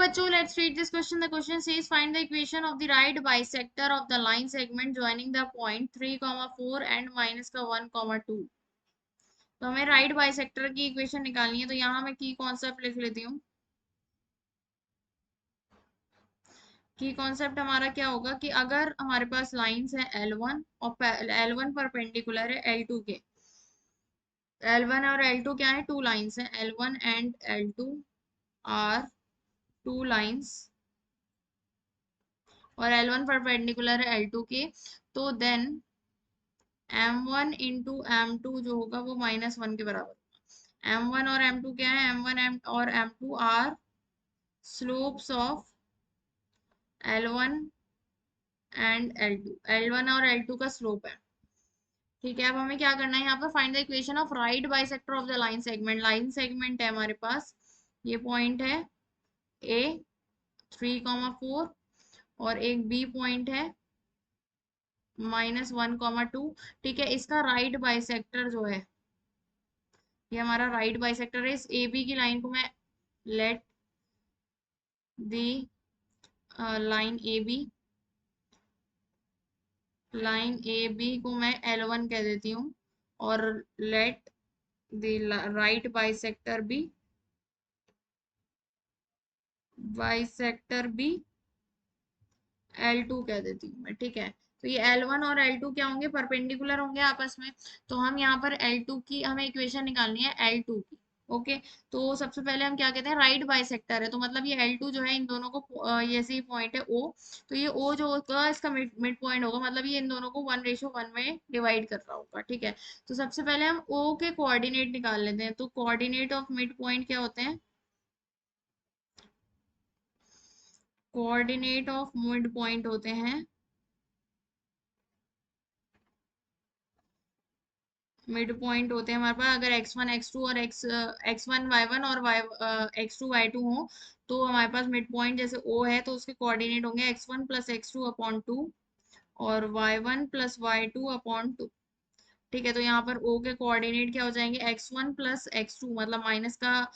बच्चों, let's read this question. The question says find the equation of the right bisector of the line segment joining the point 3, 4 and minus का 1, 2. तो हमें right bisector की equation निकालनी है, तो यहाँ मैं की कॉन्सेप्ट लिख लेती हूँ। की कॉन्सेप्ट हमारा क्या होगा कि अगर हमारे पास लाइंस है L1 और L1 परपेंडिकुलर है L2 के, L1 और L2 क्या है, टू लाइंस हैं, L1 and L2 are two lines और L1 परपेंडिकुलर है L2 के, तो देन M1 इंटू M2 जो होगा वो -1 के बराबर। M1 और M2 क्या है, M1 और M2 are slopes of L1 and L2, L1 और L2 का स्लोप है। ठीक है, अब हमें क्या करना है यहाँ पर, find the equation of right bisector of the line segment. Line segment है हमारे पास, ये पॉइंट है A 3, 4 और एक B पॉइंट है -1, 2। ठीक है, इसका राइट बाइसेक्टर जो है, ये हमारा राइट बाइसेक्टर है। इस ए बी की लाइन को मैं let the line A B को मैं L1 कह देती हूँ और let the right bisector be L2 कह देती हूँ मैं। ठीक है, तो ये L1 और L2 क्या होंगे, परपेंडिकुलर होंगे आपस में। तो हम यहाँ पर L2 की हमें इक्वेशन निकालनी है L2 की। ओके, तो सबसे पहले हम क्या कहते हैं, राइट बाइसेक्टर है, तो मतलब ये L2 जो है इन दोनों को ये ऐसे ही पॉइंट है O, तो ये O जो होगा इसका मिड पॉइंट होगा, मतलब ये इन दोनों को 1:1 में डिवाइड कर रहा होगा। ठीक है, तो सबसे पहले हम O के कोऑर्डिनेट निकाल लेते हैं। तो कोऑर्डिनेट ऑफ मिड पॉइंट क्या होते हैं, कोऑर्डिनेट ऑफ मिड पॉइंट होते हैं मिड पॉइंट होते हैं हमारे पास, अगर x1 x2 और x1 y1 और x2 y2 हो, तो हमारे पास मिड पॉइंट जैसे O है तो उसके कोऑर्डिनेट होंगे x1 + x2 अपॉन 2 और y1 + y2 अपॉन 2। ठीक है, तो यहाँ पर O के कोऑर्डिनेट क्या हो जाएंगे, x1 + x2 मतलब माइनस का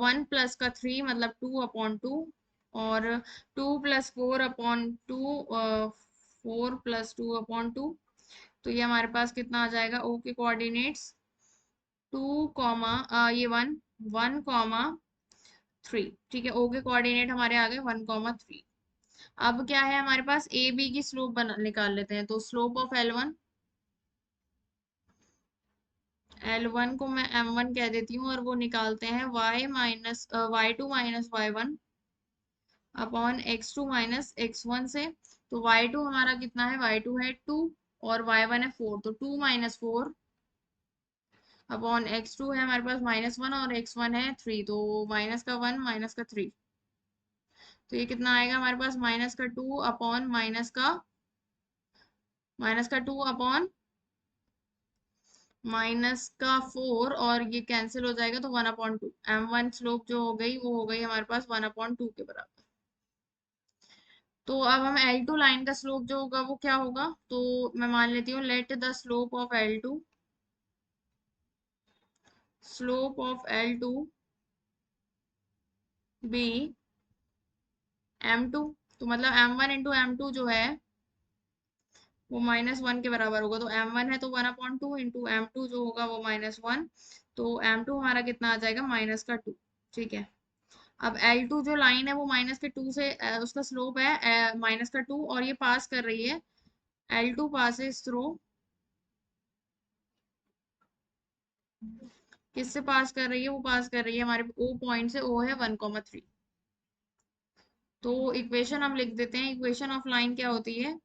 1 प्लस का 3 मतलब 2 अपॉन 2 और 2 + 4 अपॉन 2 4 + 2 अपॉन 2। तो ये हमारे पास कितना आ जाएगा, O के कोऑर्डिनेट्स 2, ये 1 3। ठीक है, O के कोऑर्डिनेट हमारे आ गए 1, 3। अब क्या है हमारे पास, ए बी की स्लोप बना निकाल लेते हैं। तो स्लोप ऑफ L1 को मैं M1 कह देती हूँ और वो निकालते हैं y2 - y1 upon x2 - x1 से। तो y2 हमारा कितना है, y2 है 2 और y1 है 4, तो 2 - 4 अपॉन x2 है हमारे पास -1 और x1 है 3, तो माइनस का 1 माइनस का 3। तो ये कितना आएगा हमारे पास, माइनस का 2 अपॉन -2 अपॉन -4 और ये कैंसिल हो जाएगा तो 1/2। M1 स्लोप जो हो गई वो हो गई हमारे पास 1/2 के बराबर। तो अब हम L2 लाइन का स्लोप जो होगा वो क्या होगा, तो मैं मान लेती हूँ let the slope of L2 be M2। तो मतलब M1 इंटू M2 जो है वो -1 के बराबर होगा। तो M1 है तो 1/2 इंटू M2 जो होगा वो -1, तो M2 हमारा कितना आ जाएगा, -2। ठीक है, अब L2 जो लाइन है वो -2 से उसका स्लोप है -2 और ये पास कर रही है, L2 पासेस थ्रू, किससे पास कर रही है, वो पास कर रही है हमारे O पॉइंट से, O है 1, 3। तो इक्वेशन हम लिख देते हैं, इक्वेशन ऑफ लाइन क्या होती है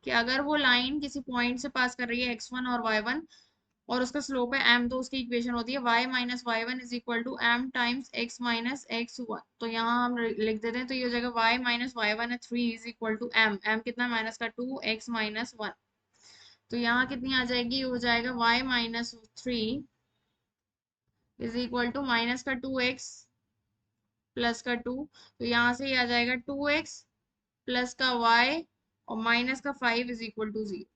कि अगर वो लाइन किसी पॉइंट से पास कर रही है x1 और y1 और उसका स्लोप है m, तो उसकी इक्वेशन होती है y - y1 = m times x - x1। तो यहाँ हम लिख देते हैं, तो ये हो जाएगा y - y1 है 3 = m कितना, -2 x - 1। तो यहाँ कितनी आ जाएगी, हो जाएगा y - 3 = -2x + 2। तो यहाँ से ये आ जाएगा 2x + y और -5 = 0।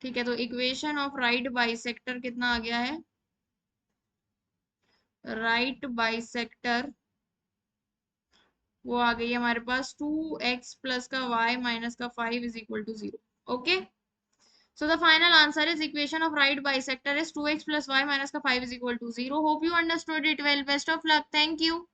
ठीक है, तो इक्वेशन ऑफ राइट बाइसेक्टर कितना आ गया है, राइट बाइसेक्टर वो आ गई हमारे पास 2x प्लस का y माइनस का 5 is equal to 0। Okay, so the final answer is equation of right bisector is 2x plus y minus का 5 is equal to 0. Hope you understood it well. Best of luck. Thank you.